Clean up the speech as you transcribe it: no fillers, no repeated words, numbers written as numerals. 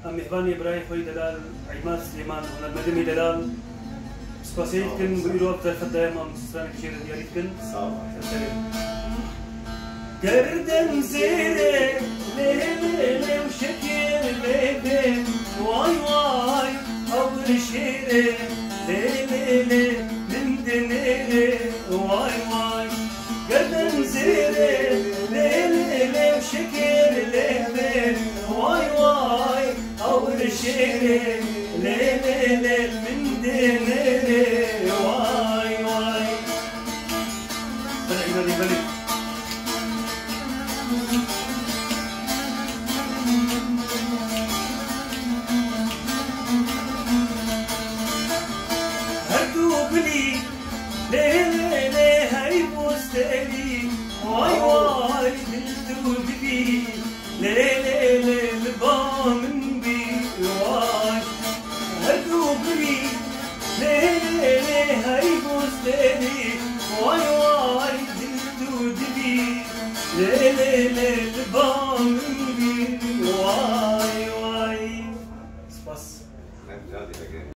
مهرباني براي خوي دلال عماد سليمان هنا المدمي دلال سباسيت كن بيروب ظرف الدائما مستران كثير ديالي كن قردن زيري ليلي وشكير بيبي واي واي أول شيري ليلي من دنيري واي واي قردن زيري ليلي وشكير بيبي واي واي أول شيري ليلي من دنيري واي واي بلعي بلعي بلعي هردوبلي ليلي هاي بوستلي واي واي بالدودبي ليلي البامن بي واي هردوبلي ليلي هاي بوستلي واي واي بالدودبي ليلي